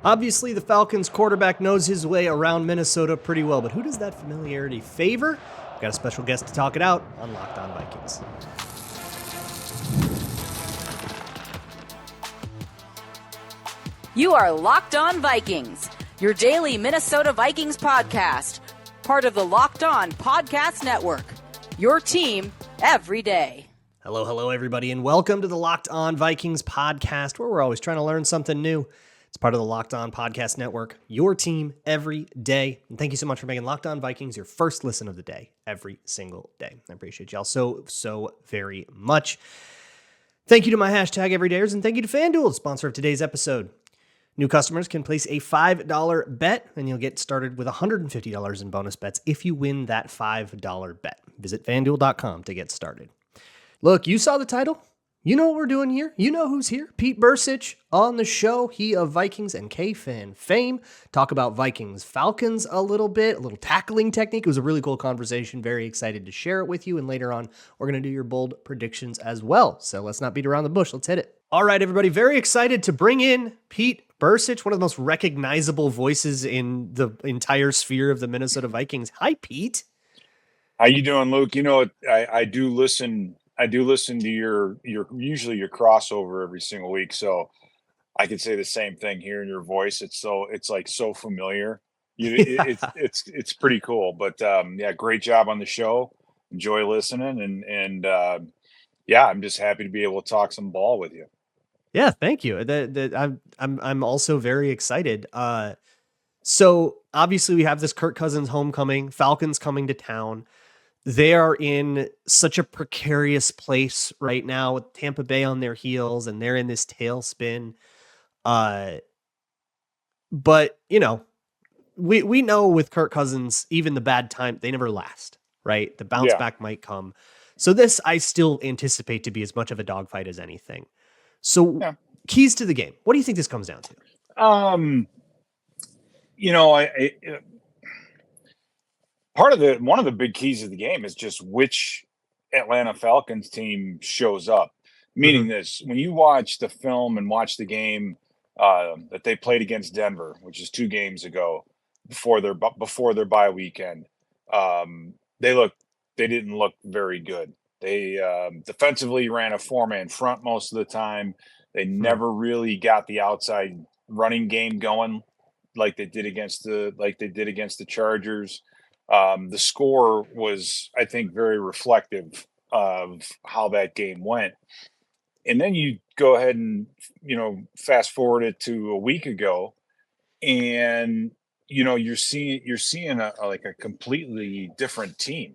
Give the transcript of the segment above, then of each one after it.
Obviously, the Falcons quarterback knows his way around Minnesota pretty well, but who does that familiarity favor? We've got a special guest to talk it out on Locked On Vikings. You are Locked On Vikings, your daily Minnesota Vikings podcast, part of the Locked On Podcast Network, your team every day. Hello, everybody, and welcome to the Locked On Vikings podcast, where we're always trying to learn something new. It's part of the Locked On Podcast Network, your team every day. And thank you so much for making Locked On Vikings your first listen of the day, every single day. I appreciate y'all so very much. Thank you to my hashtag everydayers, and thank you to FanDuel, sponsor of today's episode. New customers can place a $5 bet, and you'll get started with $150 in bonus bets if you win that $5 bet. Visit FanDuel.com to get started. Look, you saw the title. You know what we're doing here. You know who's here. Pete Bercich on the show. He of Vikings and K-Fan fame. Talk about Vikings-Falcons a little bit, a little tackling technique. It was a really cool conversation. Very excited to share it with you. And later on, we're going to do your bold predictions as well. So let's not beat around the bush. Let's hit it. All right, everybody. Very excited to bring in Pete Bercich, one of the most recognizable voices in the entire sphere of the Minnesota Vikings. Hi, Pete. How you doing, Luke? You know, I do listen to your usually your crossover every single week, so I could say the same thing here in your voice. It's like so familiar. It's pretty cool. But yeah, great job on the show. Enjoy listening, and yeah, I'm just happy to be able to talk some ball with you. Yeah, thank you. I'm also very excited. So obviously we have this Kirk Cousins homecoming, Falcons coming to town. They are in such a precarious place right now with Tampa Bay on their heels, and they're in this tailspin. But you know, we know with Kirk Cousins, even the bad time, they never last, right? The bounce back might come. So this I still anticipate to be as much of a dogfight as anything. So keys to the game. What do you think this comes down to? You know, one of the big keys of the game is just which Atlanta Falcons team shows up. Meaning this, when you watch the film and watch the game that they played against Denver, which is 2 games ago before their bye weekend, they didn't look very good. They defensively ran a 4-man front most of the time. They never really got the outside running game going like they did against the Chargers. The score was, I think, very reflective of how that game went. And then you go ahead and, you know, fast forward it to a week ago, and you know you're seeing a completely different team,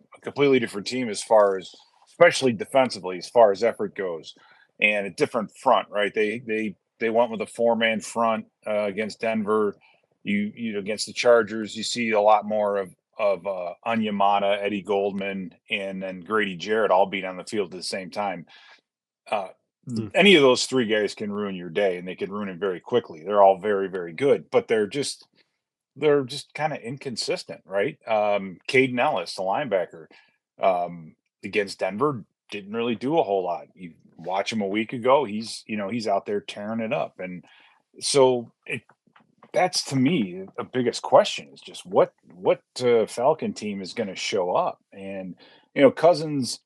as far as, especially defensively, as far as effort goes, and a different front, right? They went with a 4-man front against Denver. You know, against the Chargers, you see a lot more of Onyemata, Eddie Goldman, and then Grady Jarrett all being on the field at the same time. Any of those 3 guys can ruin your day, and they can ruin it very quickly. They're all very, very good, but they're just kind of inconsistent, right? Caden Ellis, the linebacker, against Denver, didn't really do a whole lot. You watch him a week ago, he's out there tearing it up. And so that's, to me, the biggest question is just what Falcon team is going to show up. And, you know, Cousins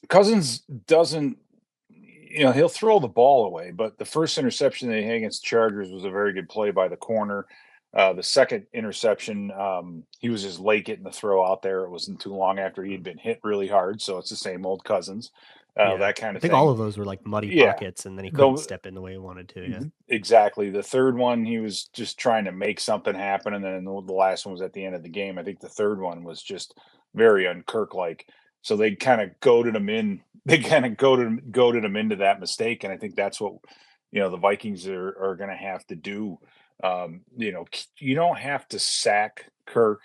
doesn't, you know, he'll throw the ball away, but the first interception they had against the Chargers was a very good play by the corner. The second interception, he was just late getting the throw out there. It wasn't too long after he had been hit really hard. So it's the same old Cousins, that kind of thing. I think all of those were like muddy pockets, and then he couldn't step in the way he wanted to. Yeah, exactly. The third one, he was just trying to make something happen. And then the last one was at the end of the game. I think the third one was just very un-Kirk-like. So they kind of goaded him in. They kind of goaded him into that mistake. And I think that's what, you know, the Vikings are going to have to do. You know, you don't have to sack Kirk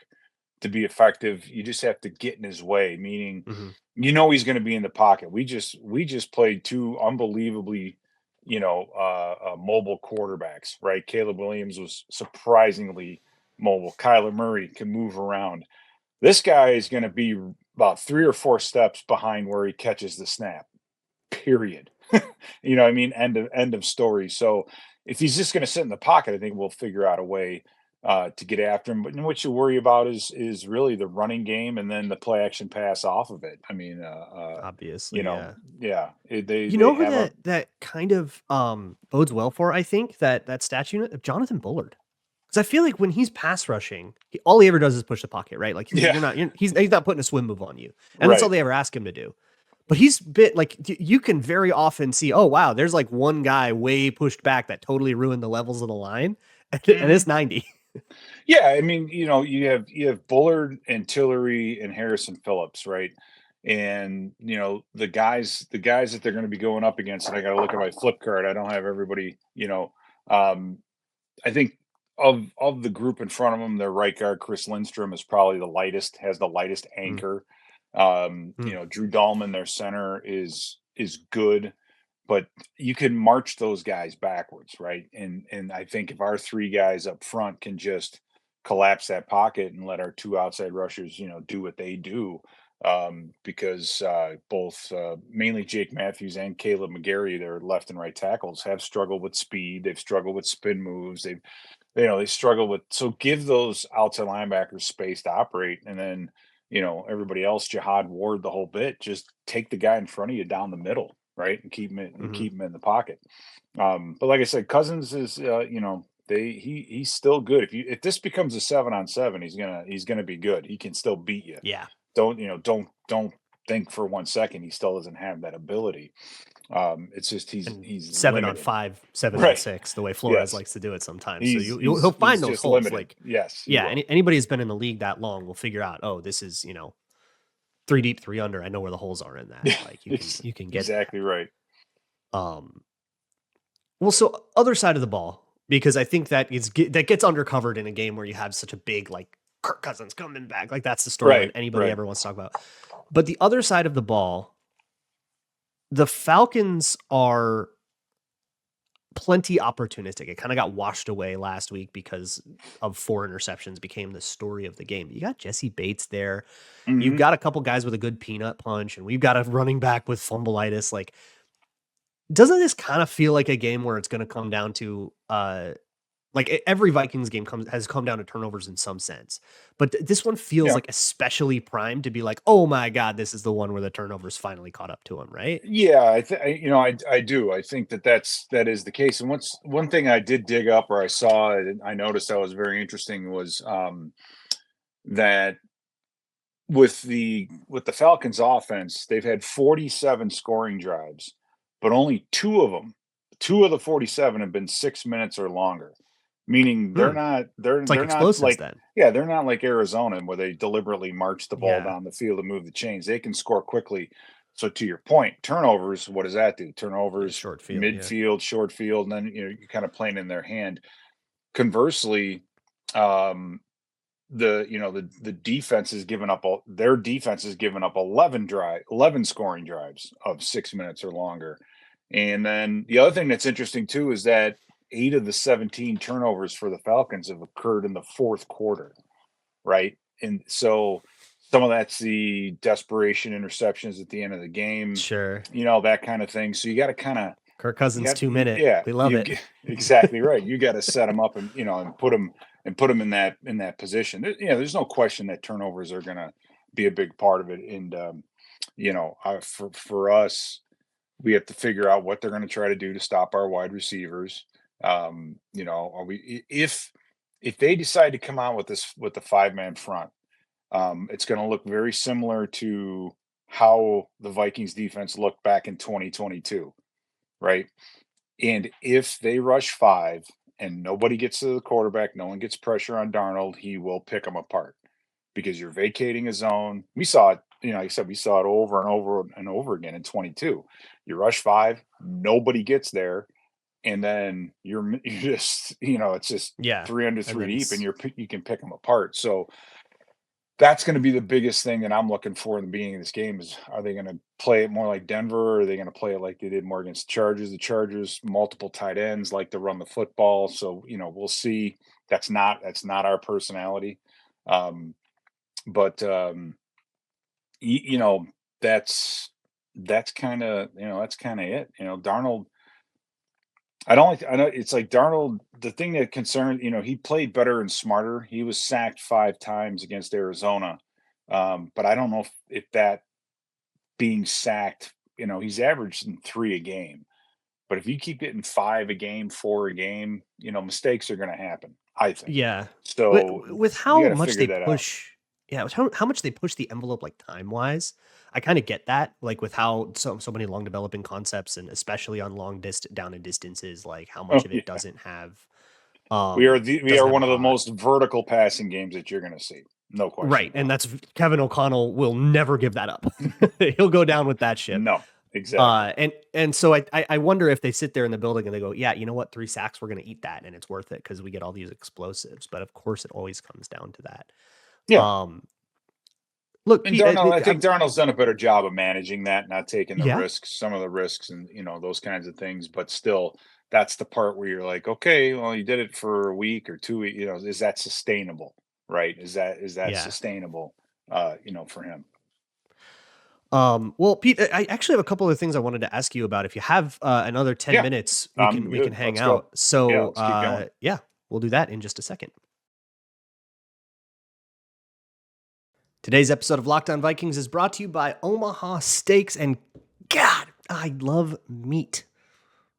to be effective. You just have to get in his way, meaning, you know, he's going to be in the pocket. We just played 2 unbelievably, you know, mobile quarterbacks, right? Caleb Williams was surprisingly mobile. Kyler Murray can move around. This guy is going to be about 3 or 4 steps behind where he catches the snap, period. You know what I mean? End of story. So if he's just going to sit in the pocket, I think we'll figure out a way to get after him. But what you worry about is really the running game and then the play action pass off of it. I mean, Obviously, yeah. yeah, You they know who have a that kind of bodes well for, I think, that stat unit? Jonathan Bullard. Because I feel like when he's pass rushing, all he ever does is push the pocket, right? Like he's not putting a swim move on you. And that's all right. they ever ask him to do. But he's bit like you can very often see, oh wow, there's like one guy way pushed back that totally ruined the levels of the line. And it's 90. Yeah, I mean, you have Bullard and Tillery and Harrison Phillips, right? And the guys that they're going to be going up against. And I got to look at my flip card. I don't have everybody. I think of the group in front of them, their right guard Chris Lindstrom is probably has the lightest anchor. Drew Dahlman, their center, is good, but you can march those guys backwards, right? And I think if our three guys up front can just collapse that pocket and let our two outside rushers, do what they do, because both mainly Jake Matthews and Caleb McGarry, their left and right tackles, have struggled with speed. They've struggled with spin moves. They struggle with, so give those outside linebackers space to operate, and then everybody else, Jihad Ward, the whole bit, just take the guy in front of you down the middle, right, and keep him in the pocket. But like I said, Cousins is he's still good. If this becomes a 7-on-7, he's gonna be good. He can still beat you. Yeah. Don't think for 1 second he still doesn't have that ability. It's just he's 7-on-5, 7-on-6, the way Flores likes to do it sometimes. So he'll find those holes. Limited. Like, yes, yeah. Anybody who's been in the league that long will figure out, oh, this is 3 deep, 3 under. I know where the holes are in that. Like you can get exactly that. Right. Well, so other side of the ball, because I think that gets undercovered in a game where you have such a big, like, Kirk Cousins coming back. Like, that's the story that anybody ever wants to talk about. But the other side of the ball, the Falcons are plenty opportunistic. It kind of got washed away last week because of 4 interceptions became the story of the game. You got Jesse Bates there. Mm-hmm. You've got a couple guys with a good peanut punch, and we've got a running back with fumbleitis. Like, doesn't this kind of feel like a game where it's going to come down to like every Vikings game has come down to turnovers in some sense, but this one feels like especially primed to be like, oh my God, this is the one where the turnovers finally caught up to him, right? Yeah, I do. I think that is the case. And one thing I did dig up, or I saw, and I noticed that was very interesting, was that with the Falcons offense, they've had 47 scoring drives, but only 2 of the 47 have been 6 minutes or longer. Meaning they're not like then. Yeah, they're not like Arizona where they deliberately march the ball down the field and move the chains. They can score quickly. So to your point, turnovers, what does that do? Turnovers, short field, midfield, short field, and then you're kind of playing in their hand. Conversely, the defense has given up 11 scoring drives of 6 minutes or longer. And then the other thing that's interesting too is that 8 of the 17 turnovers for the Falcons have occurred in the fourth quarter, right? And so some of that's the desperation interceptions at the end of the game. Sure. That kind of thing. So you got to kind of Kirk Cousins 2 minute. Yeah, we love it. Exactly right. You got to set them up and and put them in that position. There's no question that turnovers are going to be a big part of it. And for us, we have to figure out what they're going to try to do to stop our wide receivers. Are we, if they decide to come out with the 5-man front, it's going to look very similar to how the Vikings defense looked back in 2022, right? And if they rush 5 and nobody gets to the quarterback, no one gets pressure on Darnold, he will pick them apart because you're vacating a zone. We saw it, like I said, we saw it over and over and over again in 22. You rush 5, nobody gets there. And then you're just, it's just 3 under 3 deep, and you can pick them apart. So that's going to be the biggest thing that I'm looking for in the beginning of this game is, are they going to play it more like Denver, or are they going to play it like they did more against the Chargers? The Chargers, multiple tight ends, like to run the football. So, we'll see. That's not our personality. But that's kind of it. Darnold, I don't like. I know it's like Darnold. The thing that concerns, he played better and smarter. He was sacked 5 times against Arizona, but I don't know if that being sacked. He's averaging 3 a game. But if you keep getting 5 a game, 4 a game, mistakes are going to happen. I think Yeah. so. With You how got to much figure they that out. push, yeah, with how much they push the envelope like time wise, I kind of get that. Like with how so many long developing concepts, and especially on long down and distances, like how Oh much of it yeah, doesn't we are have one a of the hot. most vertical passing games that you're going to see. No question Right, and about that's Kevin O'Connell will never give that up. He'll go down with that it. ship. No, exactly. And so I wonder if they sit there in the building and they go, yeah, you know what, 3 sacks, we're going to eat that, and it's worth it because we get all these explosives. But of course, it always comes down to that. Yeah. Um, Look, And Pete, Darnold, I think Darnold's done a better job of managing that, not taking the yeah, risks, some of the risks, and those kinds of things. But still, that's the part where you're like, okay, well, you did it for a week or 2 weeks. Is that sustainable? Right? Is that yeah. sustainable? For him. Well, Pete, I actually have a couple of things I wanted to ask you about. If you have another 10 Yeah, minutes, I'm we can good. hang Let's go. out. Yeah, So, let's keep going. yeah, we'll do that in just a second. Today's episode of Locked On Vikings is brought to you by Omaha Steaks, and God, I love meat.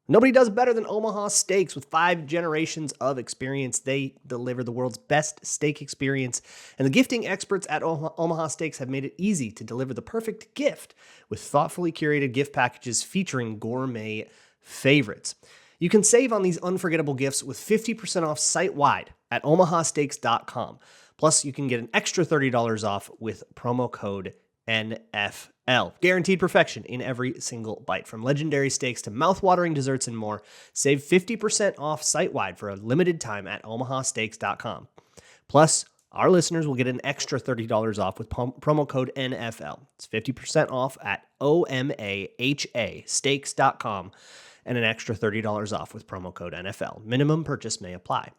Nobody does better than Omaha Steaks. With 5 generations of experience, they deliver the world's best steak experience. And the gifting experts at Omaha Steaks have made it easy to deliver the perfect gift with thoughtfully curated gift packages featuring gourmet favorites. You can save on these unforgettable gifts with 50% off site-wide at omahasteaks.com. Plus, you can get an extra $30 off with promo code NFL. Guaranteed perfection in every single bite. From legendary steaks to mouth-watering desserts and more, save 50% off site-wide for a limited time at omahasteaks.com. Plus, our listeners will get an extra $30 off with promo code NFL. It's 50% off at omahasteaks.com and an extra $30 off with promo code NFL. Minimum purchase may apply.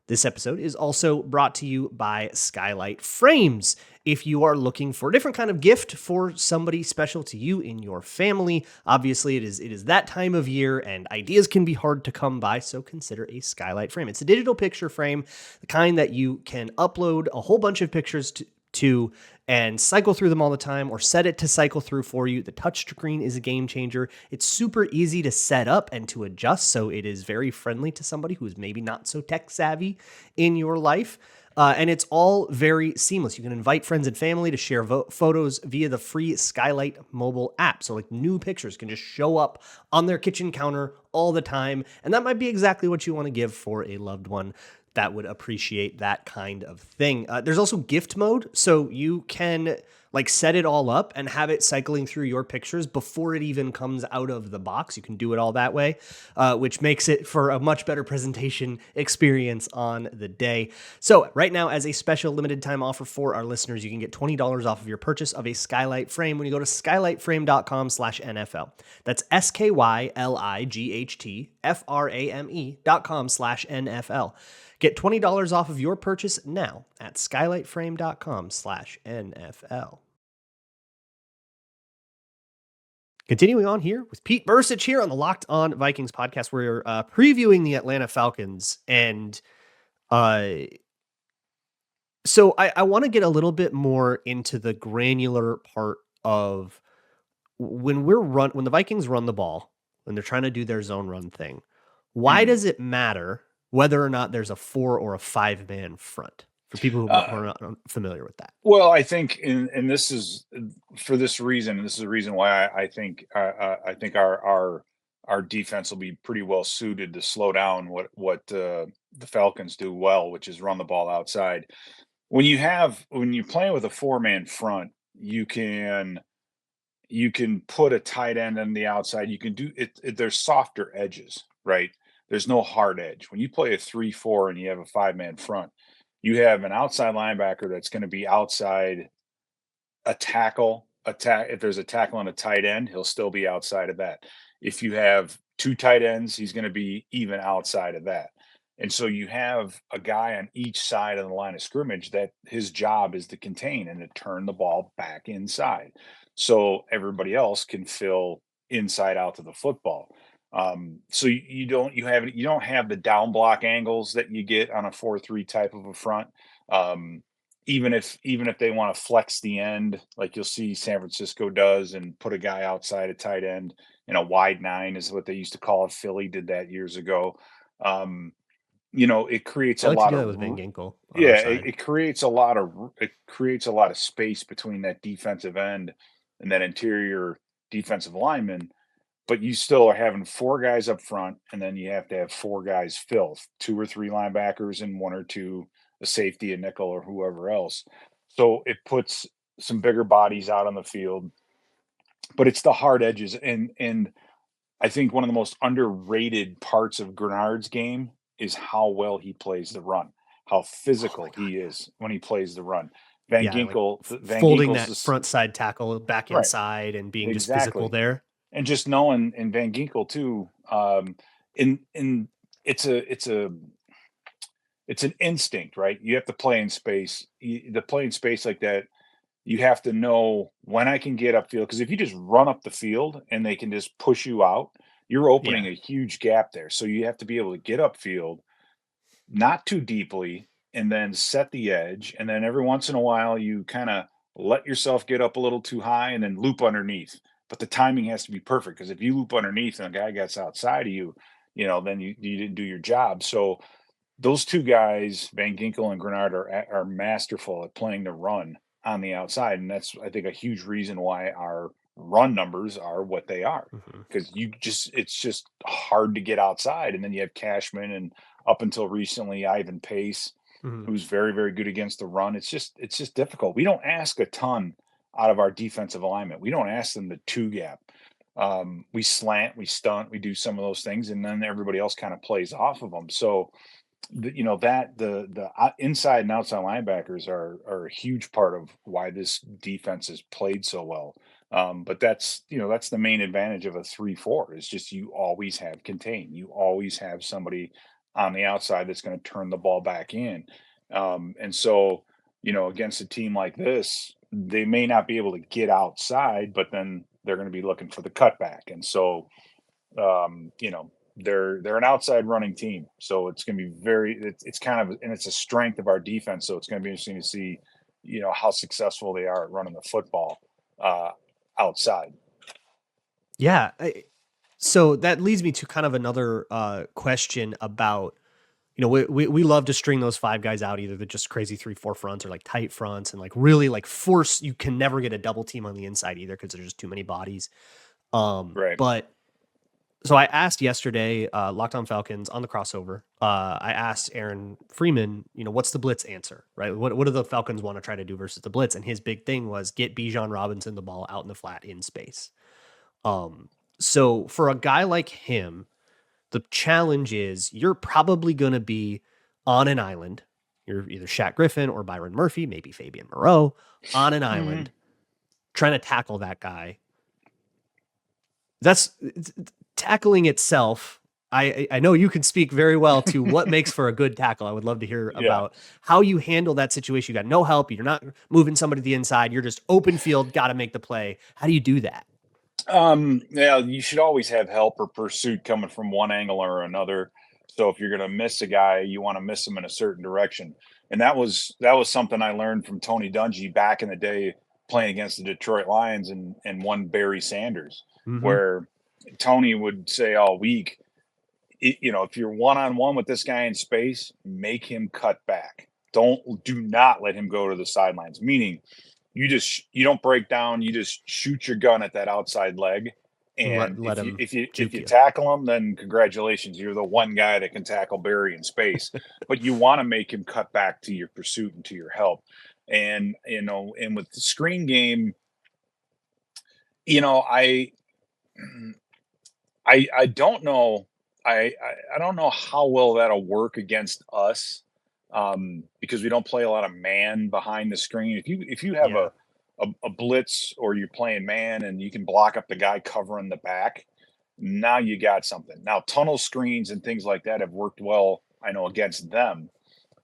This episode is also brought to you by Skylight Frames. If you are looking for a different kind of gift for somebody special to you in your family, obviously it is that time of year and ideas can be hard to come by, so consider a Skylight Frame. It's a digital picture frame, the kind that you can upload a whole bunch of pictures to and cycle through them all the time, or set it to cycle through for you. The touchscreen is a game changer. It's super easy to set up and to adjust, so it is very friendly to somebody who's maybe not so tech savvy in your life. And it's all very seamless. You can invite friends and family to share photos via the free Skylight mobile app. So like new pictures can just show up on their kitchen counter all the time. And that might be exactly what you want to give for a loved one that would appreciate that kind of thing. There's also gift mode, so you can like set it all up and have it cycling through your pictures before it even comes out of the box. You can do it all that way, which makes it for a much better presentation experience on the day. So right now, as a special limited time offer for our listeners, you can get $20 off of your purchase of a Skylight Frame when you go to skylightframe.com/NFL. That's SKYLIGHTFRAME.com/NFL. Get $20 off of your purchase now at skylightframe.com/NFL. Continuing on here with Pete Bercich here on the Locked On Vikings podcast, we're previewing the Atlanta Falcons. And so I want to get a little bit more into the granular part of when the Vikings run the ball, when they're trying to do their zone run thing. Why does it matter whether or not there's a 4 or a 5-man front, for people who are not familiar with that? Well, I think, and this is for this reason, and this is the reason why I think our defense will be pretty well suited to slow down what the Falcons do well, which is run the ball outside. When you're playing with a 4-man front, you can put a tight end on the outside. You can do it. There's softer edges, right? There's no hard edge. When you play a 3-4 and you have a 5-man front, you have an outside linebacker that's going to be outside a tackle. If there's a tackle on a tight end, he'll still be outside of that. If you have 2 tight ends, he's going to be even outside of that. And so you have a guy on each side of the line of scrimmage that his job is to contain and to turn the ball back inside, so everybody else can fill inside out to the football. So you don't have the down block angles that you get on a 4-3 type of a front. Um, even if they want to flex the end, like you'll see San Francisco does, and put a guy outside a tight end in a wide 9 is what they used to call it. Philly did that years ago. Um, it creates I a like to lot do of that with Van Ginkel on our yeah, side. it creates a lot of space between that defensive end and that interior defensive lineman, but you still are having 4 guys up front, and then you have to have 4 guys fill, 2 or 3 linebackers and 1 or 2, a safety, a nickel, or whoever else. So it puts some bigger bodies out on the field, but it's the hard edges. And I think one of the most underrated parts of Grenard's game is how well he plays the run, how Oh my physical God, he yeah. is when he plays the run. Yeah, like Van folding Ginkel's that this front side tackle back right, inside and being just physical exactly. there. And just knowing, and Van Ginkel too, in it's a it's an instinct, right? You have to play in space. The play in space like that, you have to know when I can get upfield. Because if you just run up the field and they can just push you out, you're opening Yeah. a huge gap there. So you have to be able to get upfield, not too deeply, and then set the edge. And then every once in a while, you kind of let yourself get up a little too high and then loop underneath. But the timing has to be perfect, because if you loop underneath and a guy gets outside of you, then you didn't do your job. So those 2 guys, Van Ginkel and Grenard, are masterful at playing the run on the outside, and that's, I think, a huge reason why our run numbers are what they are. Hmm. Because it's just hard to get outside, and then you have Cashman, and up until recently, Ivan Pace, Hmm. who's very, very good against the run. It's just difficult. We don't ask a ton out of our defensive alignment. We don't ask them to 2 gap. We slant, we stunt, we do some of those things, and then everybody else kind of plays off of them. So that the inside and outside linebackers are a huge part of why this defense is played so well. But that's the main advantage of a 3-4, is just you always have contain. You always have somebody on the outside that's going to turn the ball back in. And so, against a team like this, they may not be able to get outside, but then they're going to be looking for the cutback. And so, they're an outside running team, so it's going to be it's kind of, and it's a strength of our defense. So it's going to be interesting to see, how successful they are at running the football uh, outside. Yeah. So that leads me to kind of another question about, we love to string those 5 guys out, either the just crazy 3-4 fronts or like tight fronts, and like really like force, you can never get a double team on the inside either, because there's just too many bodies. Right. But so I asked yesterday, Locked On Falcons on the crossover. I asked Aaron Freeman, what's the blitz answer, right? What do the Falcons want to try to do versus the blitz? And his big thing was get Bijan Robinson the ball out in the flat in space. So for a guy like him, the challenge is you're probably going to be on an island. You're either Shaq Griffin or Byron Murphy, maybe Fabian Moreau, on an Mhm. island trying to tackle that guy. That's tackling itself. I know you can speak very well to what makes for a good tackle. I would love to hear Yeah. about how you handle that situation. You got no help. You're not moving somebody to the inside. You're just open field, got to make the play. How do you do that? Yeah, you should always have help or pursuit coming from one angle or another. So if you're going to miss a guy, you want to miss him in a certain direction. And that was something I learned from Tony Dungy back in the day, playing against the Detroit Lions and one Barry Sanders, Mm-hmm. where Tony would say all week, if you're one on one with this guy in space, make him cut back. Do not let him go to the sidelines. Meaning, you don't break down. You just shoot your gun at that outside leg. And Let if you him if you if juke you you. tackle him, then congratulations, you're the one guy that can tackle Barry in space. But you want to make him cut back to your pursuit and to your help. And with the screen game, you know, I I don't know. I don't know how well that'll work against us, because we don't play a lot of man behind the screen. If you have Yeah. a blitz, or you're playing man and you can block up the guy covering the back, now you got something. Now tunnel screens and things like that have worked well, I know, against them.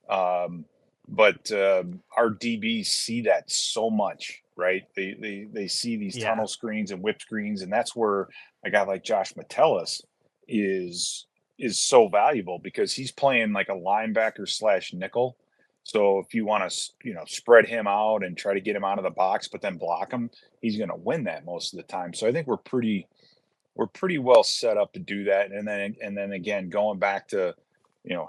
Um, but our DBs see that so much, right? They see these Yeah. tunnel screens and whip screens, and that's where a guy like Josh Metellus is so valuable because he's playing like a linebacker / nickel. So if you want to, spread him out and try to get him out of the box, but then block him, he's going to win that most of the time. So I think we're pretty well set up to do that. And then again, going back to,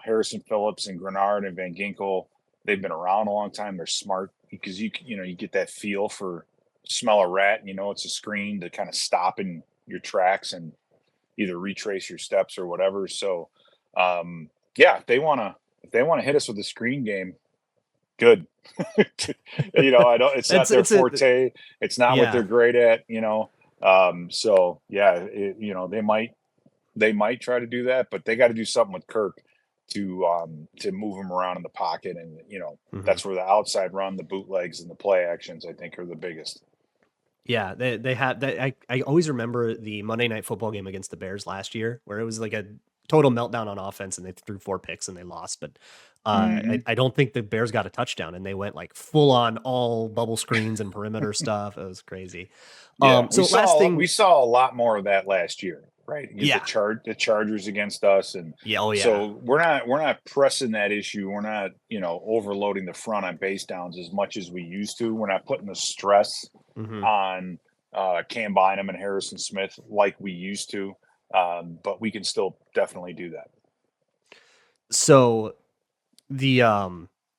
Harrison Phillips and Grenard and Van Ginkel, they've been around a long time. They're smart because you get that feel for smell a rat. It's a screen to kind of stop in your tracks and either retrace your steps or whatever. So, if they want to hit us with the screen game, good. It's not their forte. It's not what they're great at, they might try to do that, but they got to do something with Kirk to move him around in the pocket. And, that's where the outside run, the bootlegs and the play actions, I think, are the biggest. Yeah, they had that. I always remember the Monday Night Football game against the Bears last year, where it was like a total meltdown on offense, and they threw 4 picks and they lost. But I don't think the Bears got a touchdown, and they went like full on all bubble screens and perimeter stuff. It was crazy. Yeah, we saw a lot more of that last year, right? The Chargers against us, and so we're not pressing that issue. We're not overloading the front on base downs as much as we used to. We're not putting the stress on Cam Bynum and Harrison Smith like we used to, but we can still definitely do that. So the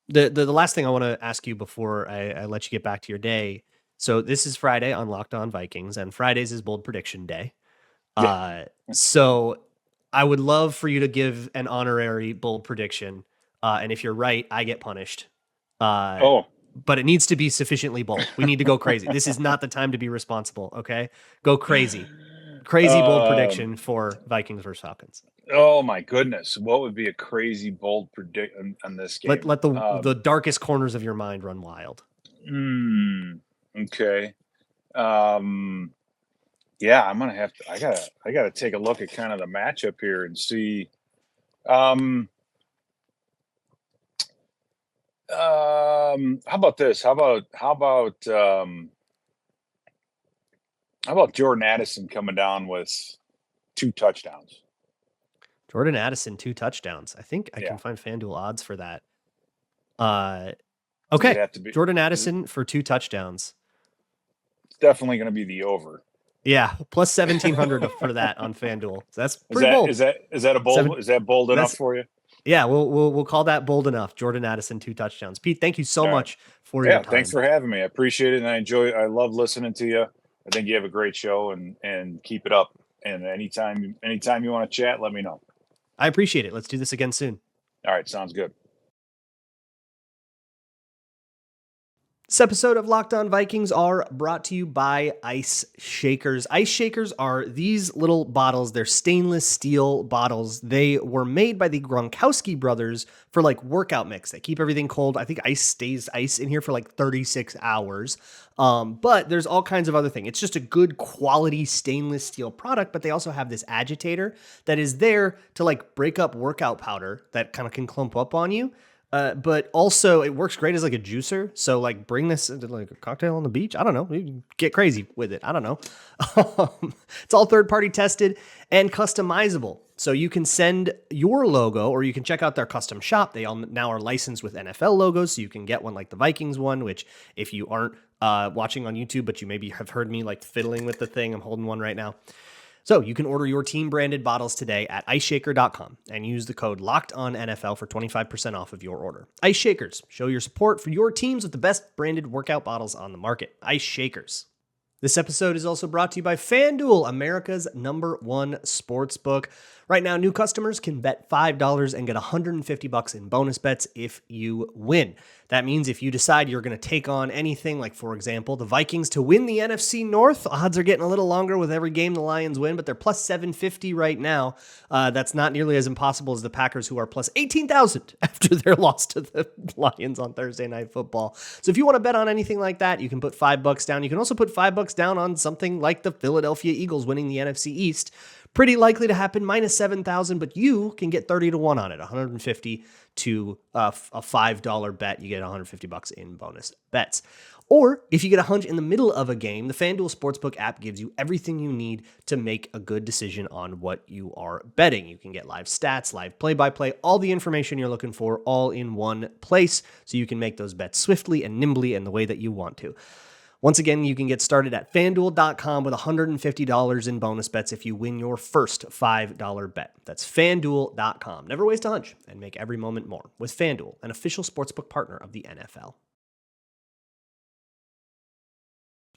last thing I want to ask you before I let you get back to your day. So this is Friday on Locked On Vikings, and Fridays is Bold Prediction Day. So I would love for you to give an honorary bold prediction, and if you're right, I get punished. But it needs to be sufficiently bold. We need to go crazy. This is not the time to be responsible, okay? Go crazy. Crazy bold prediction for Vikings versus Falcons. Oh my goodness. What would be a crazy bold prediction on this game? Let the darkest corners of your mind run wild. Okay. I'm gonna have to I gotta take a look at kind of the matchup here and see. How about this? How about Jordan Addison coming down with 2 touchdowns? Jordan Addison, 2 touchdowns. I think I can find FanDuel odds for that. Okay. Jordan Addison for 2 touchdowns. It's definitely going to be the over. Yeah, plus 1,700 for that on FanDuel. So that's pretty bold. Is that a bold? Is that bold enough for you? Yeah, we'll call that bold enough. Jordan Addison, 2 touchdowns. Pete, thank you so much for your time. Thanks for having me. I appreciate it, and I love listening to you. I think you have a great show, and keep it up. And anytime you want to chat, let me know. I appreciate it. Let's do this again soon. All right, sounds good. This episode of Locked On Vikings are brought to you by IceShakers. IceShakers are these little bottles. They're stainless steel bottles. They were made by the Gronkowski brothers for like workout mix. They keep everything cold. I think ice stays ice in here for like 36 hours. But there's all kinds of other things. It's just a good quality stainless steel product, but they also have this agitator that is there to like break up workout powder that kind of can clump up on you. But also it works great as like a juicer. So like bring this into like a cocktail on the beach. I don't know. You can get crazy with it. I don't know. It's all third-party tested and customizable. So you can send your logo or you can check out their custom shop. They all now are licensed with NFL logos. So you can get one like the Vikings one, which if you aren't watching on YouTube, but you maybe have heard me like fiddling with the thing. I'm holding one right now. So you can order your team branded bottles today at IceShaker.com and use the code LOCKEDONNFL for 25% off of your order. IceShakers, show your support for your teams with the best branded workout bottles on the market. IceShakers. This episode is also brought to you by FanDuel, America's #1 sportsbook. Right now, new customers can bet $5 and get $150 in bonus bets if you win. That means if you decide you're going to take on anything, like, for example, the Vikings to win the NFC North, odds are getting a little longer with every game the Lions win, but they're plus 750 right now. That's not nearly as impossible as the Packers, who are plus 18,000 after their loss to the Lions on Thursday Night Football. So if you want to bet on anything like that, you can put $5 down. You can also put $5 down on something like the Philadelphia Eagles winning the NFC East. Pretty likely to happen, minus 7,000, but you can get 30-1 on it, 150 to a $5 bet. You get $150 in bonus bets. Or if you get a hunch in the middle of a game, the FanDuel Sportsbook app gives you everything you need to make a good decision on what you are betting. You can get live stats, live play-by-play, all the information you're looking for all in one place so you can make those bets swiftly and nimbly in the way that you want to. Once again, you can get started at FanDuel.com with $150 in bonus bets if you win your first $5 bet. That's FanDuel.com. Never waste a hunch and make every moment more with FanDuel, an official sportsbook partner of the NFL.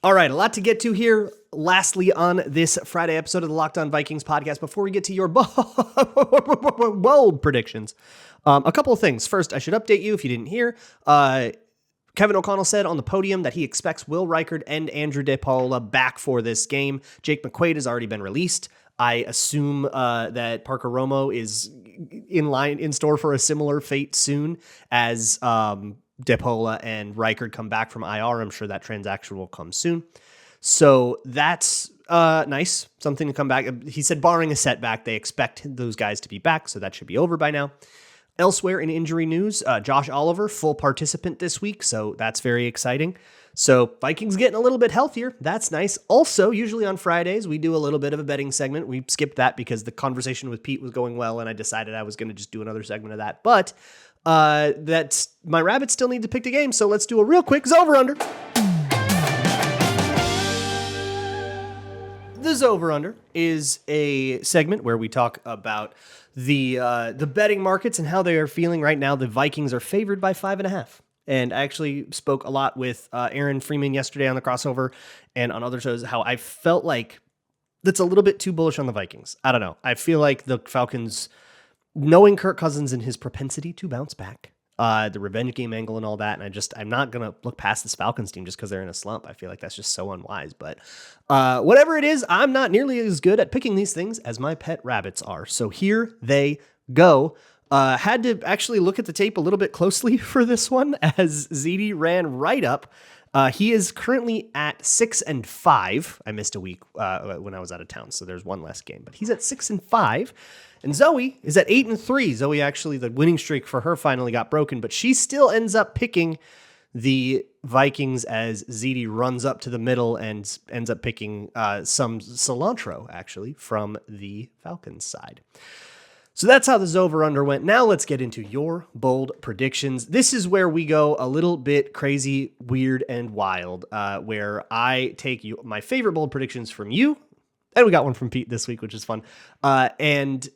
All right, a lot to get to here. Lastly, on this Friday episode of the Locked On Vikings podcast, before we get to your bold predictions, a couple of things. First, I should update you if you didn't hear. Kevin O'Connell said on the podium that he expects Will Reichard and Andrew DePaola back for this game. Jake McQuaid has already been released. I assume that Parker Romo is in store for a similar fate soon as DePaola and Reichard come back from IR. I'm sure that transaction will come soon. So that's nice. Something to come back. He said barring a setback, they expect those guys to be back, so that should be over by now. Elsewhere in injury news, Josh Oliver, full participant this week, so that's very exciting. So Vikings getting a little bit healthier. That's nice. Also, usually on Fridays, we do a little bit of a betting segment. We skipped that because the conversation with Pete was going well, and I decided I was going to just do another segment of that. But that's my rabbits still need to pick the game, so let's do a real quick over-under. The over-under is a segment where we talk about the betting markets and how they are feeling right now. The Vikings are favored by 5.5. And I actually spoke a lot with Aaron Freeman yesterday on the crossover and on other shows how I felt like that's a little bit too bullish on the Vikings. I don't know. I feel like the Falcons, knowing Kirk Cousins and his propensity to bounce back, the revenge game angle and all that, and I'm not going to look past this Falcons team just because they're in a slump. I feel like that's just so unwise. But whatever it is, I'm not nearly as good at picking these things as my pet rabbits are. So here they go. Had to actually look at the tape a little bit closely for this one as ZD ran right up. He is currently at 6-5. I missed a week when I was out of town, so there's one less game. But he's at 6-5. And Zoe is at 8-3. Zoe, actually, the winning streak for her finally got broken, but she still ends up picking the Vikings as ZD runs up to the middle and ends up picking some cilantro, actually, from the Falcons side. So that's how the over-under went. Now let's get into your bold predictions. This is where we go a little bit crazy, weird, and wild, where I take my favorite bold predictions from you, and we got one from Pete this week, which is fun, and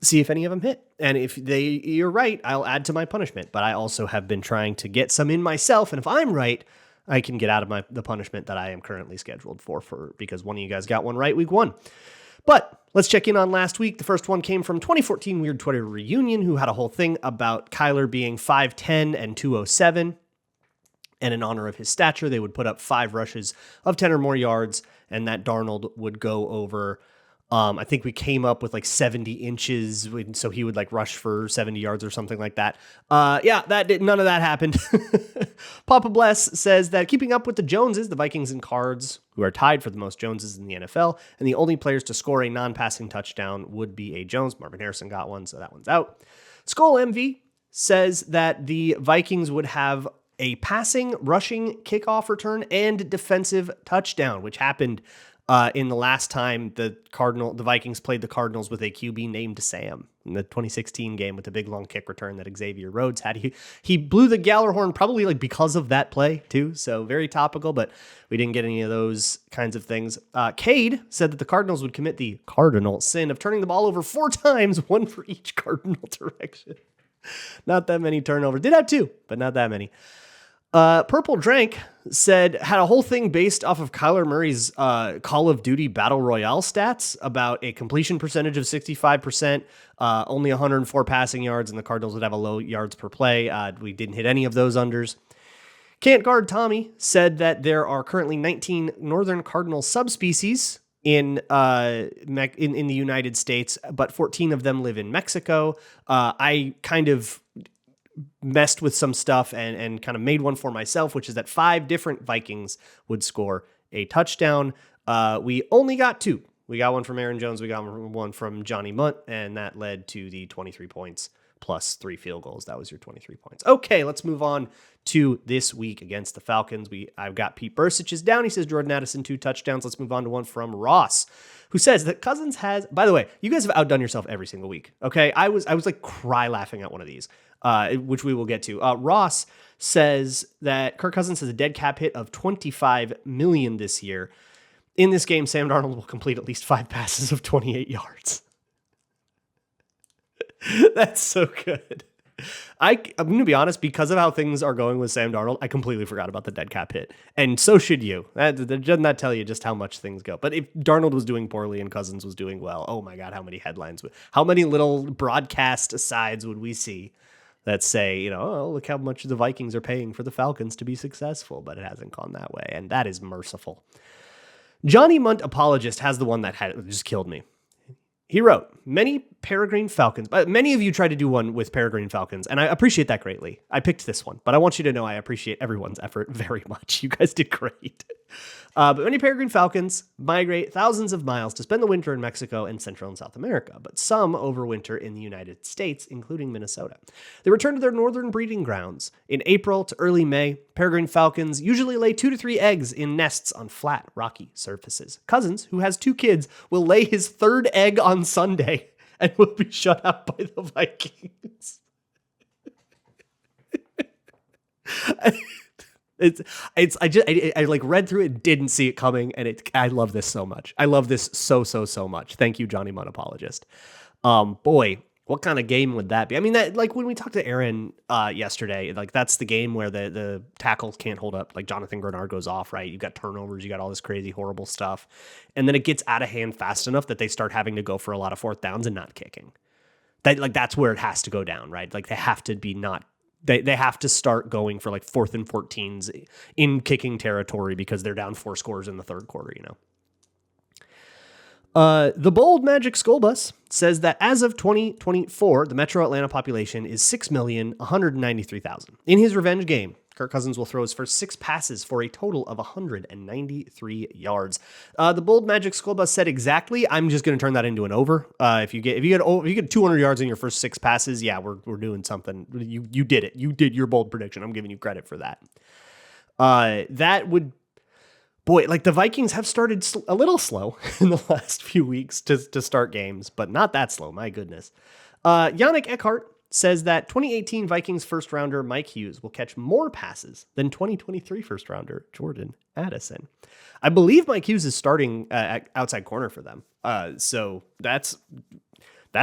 see if any of them hit. And if you're right, I'll add to my punishment. But I also have been trying to get some in myself, and if I'm right, I can get out of the punishment that I am currently scheduled for because one of you guys got one right week 1. But let's check in on last week. The first one came from 2014 Weird Twitter Reunion, who had a whole thing about Kyler being 5'10 and 207. And in honor of his stature, they would put up 5 rushes of 10 or more yards, and that Darnold would go over. I think we came up with like 70 inches, so he would like rush for 70 yards or something like that. None of that happened. Papa Bless says that keeping up with the Joneses, the Vikings and Cards, who are tied for the most Joneses in the NFL, and the only players to score a non-passing touchdown would be a Jones. Marvin Harrison got one, so that one's out. Skull MV says that the Vikings would have a passing, rushing, kickoff return, and defensive touchdown, which happened in the last time the Vikings played the Cardinals with a QB named Sam in the 2016 game with the big long kick return that Xavier Rhodes had. He blew the Gallerhorn probably like because of that play too. So very topical, but we didn't get any of those kinds of things. Cade said that the Cardinals would commit the cardinal sin of turning the ball over 4 times, one for each cardinal direction. Not that many turnovers. Did have 2, but not that many. Purple Drank had a whole thing based off of Kyler Murray's Call of Duty Battle Royale stats about a completion percentage of 65%, only 104 passing yards, and the Cardinals would have a low yards per play. We didn't hit any of those unders. Can't Guard Tommy said that there are currently 19 Northern Cardinal subspecies in the United States, but 14 of them live in Mexico. I kind of messed with some stuff and kind of made one for myself, which is that 5 different Vikings would score a touchdown. We only got 2. We got one from Aaron Jones. We got one from Johnny Munt, and that led to the 23 points plus 3 field goals. That was your 23 points. Okay, let's move on to this week against the Falcons. I've got Pete Bercich is down. He says Jordan Addison 2 touchdowns. Let's move on to one from Ross, who says that Cousins has, by the way, you guys have outdone yourself every single week. Okay. I was like cry laughing at one of these, which we will get to. Ross says that Kirk Cousins has a dead cap hit of $25 million this year. In this game, Sam Darnold will complete at least 5 passes of 28 yards. That's so good. I'm going to be honest, because of how things are going with Sam Darnold, I completely forgot about the dead cap hit. And so should you. That doesn't that tell you just how much things go? But if Darnold was doing poorly and Cousins was doing well, oh my God, how many headlines, how many little broadcast asides would we see that say, oh, look how much the Vikings are paying for the Falcons to be successful, but it hasn't gone that way. And that is merciful. Johnny Munt Apologist has the one that just killed me. He wrote, many peregrine falcons, but many of you tried to do one with peregrine falcons, and I appreciate that greatly. I picked this one, but I want you to know I appreciate everyone's effort very much. You guys did great. But many peregrine falcons migrate thousands of miles to spend the winter in Mexico and Central and South America, but some overwinter in the United States, including Minnesota. They return to their northern breeding grounds. In April to early May, peregrine falcons usually lay 2 to 3 eggs in nests on flat, rocky surfaces. Cousins, who has 2 kids, will lay his 3rd egg on Sunday and will be shut out by the Vikings. I like read through it, didn't see it coming, and I love this so much. I love this so much. Thank you, Johnny Munt Apologist. Boy, what kind of game would that be? I mean, that like when we talked to Aaron yesterday, like that's the game where the tackles can't hold up. Like Jonathan Grenard goes off, right? You got turnovers, you got all this crazy, horrible stuff, and then it gets out of hand fast enough that they start having to go for a lot of 4th downs and not kicking. That's where it has to go down, right? Like they have to be not. They have to start going for like 4th and 14s in kicking territory because they're down 4 scores in the 3rd quarter, The Bold Magic School Bus says that as of 2024, the Metro Atlanta population is 6,193,000. In his revenge game, Kirk Cousins will throw his first 6 passes for a total of 193 yards. The Bold Magic School Bus said exactly. I'm just going to turn that into an over. If you get 200 yards in your first 6 passes, yeah, we're doing something. You did it. You did your bold prediction. I'm giving you credit for that. That would. Boy, like the Vikings have started a little slow in the last few weeks to start games, but not that slow. My goodness. Yannick Eckhart says that 2018 Vikings first rounder Mike Hughes will catch more passes than 2023 first rounder Jordan Addison. I believe Mike Hughes is starting at outside corner for them. So that's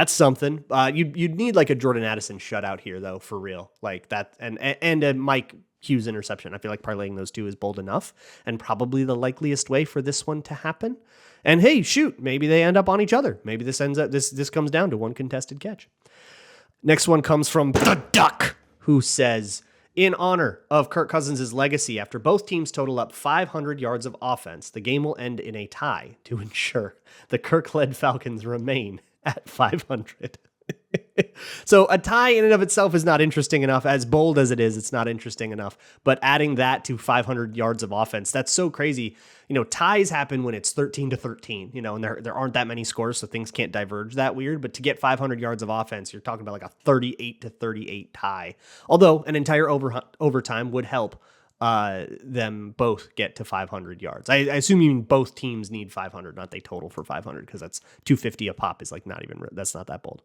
something. You'd need like a Jordan Addison shutout here though, for real. Like that and a Mike Hughes interception. I feel like parlaying those 2 is bold enough and probably the likeliest way for this one to happen. And hey, shoot, maybe they end up on each other. Maybe this comes down to 1 contested catch. Next one comes from the Duck, who says, in honor of Kirk Cousins' legacy, after both teams total up 500 yards of offense, the game will end in a tie to ensure the Kirk-led Falcons remain at 500. So a tie in and of itself is not interesting enough. As bold as it is, it's not interesting enough. But adding that to 500 yards of offense, that's so crazy. Ties happen when it's 13-13, and there aren't that many scores, so things can't diverge that weird. But to get 500 yards of offense, you're talking about like a 38-38 tie. Although an entire overtime would help them both get to 500 yards. I assume you mean both teams need 500, not they total for 500, because that's 250 a pop is like that's not that bold.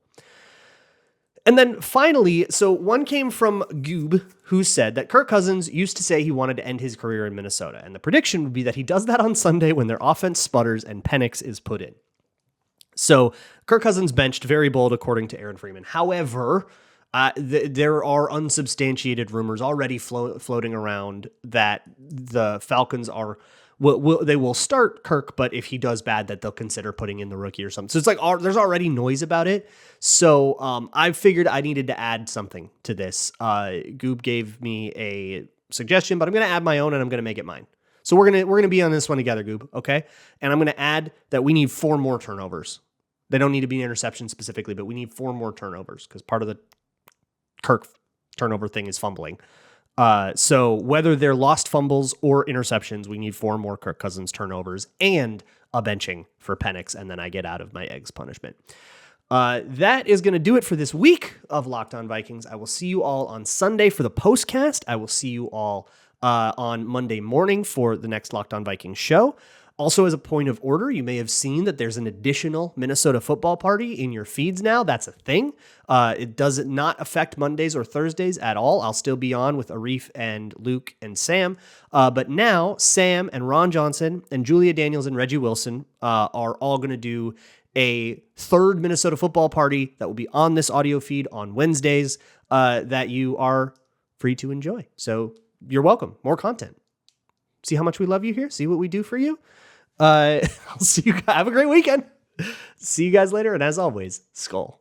And then finally, so one came from Goob, who said that Kirk Cousins used to say he wanted to end his career in Minnesota. And the prediction would be that he does that on Sunday when their offense sputters and Penix is put in. So Kirk Cousins benched, very bold, according to Aaron Freeman. However, there are unsubstantiated rumors already floating around that the Falcons they will start Kirk, but if he does bad, that they'll consider putting in the rookie or something. So it's like there's already noise about it. So I figured I needed to add something to this. Goob gave me a suggestion, but I'm going to add my own and I'm going to make it mine. So we're gonna be on this one together, Goob. Okay, and I'm going to add that we need 4 more turnovers. They don't need to be interceptions specifically, but we need 4 more turnovers because part of the Kirk turnover thing is fumbling. So whether they're lost fumbles or interceptions, we need 4 more Kirk Cousins turnovers and a benching for Penix, and then I get out of my eggs punishment. That is going to do it for this week of Locked On Vikings. I will see you all on Sunday for the postcast. I will see you all on Monday morning for the next Locked On Vikings show. Also, as a point of order, you may have seen that there's an additional Minnesota football party in your feeds now. That's a thing. It does not affect Mondays or Thursdays at all. I'll still be on with Arif and Luke and Sam. But now Sam and Ron Johnson and Julia Daniels and Reggie Wilson are all going to do a third Minnesota football party that will be on this audio feed on Wednesdays that you are free to enjoy. So you're welcome. More content. See how much we love you here? See what we do for you? I'll see you guys. Have a great weekend. See you guys later. And as always, Skull.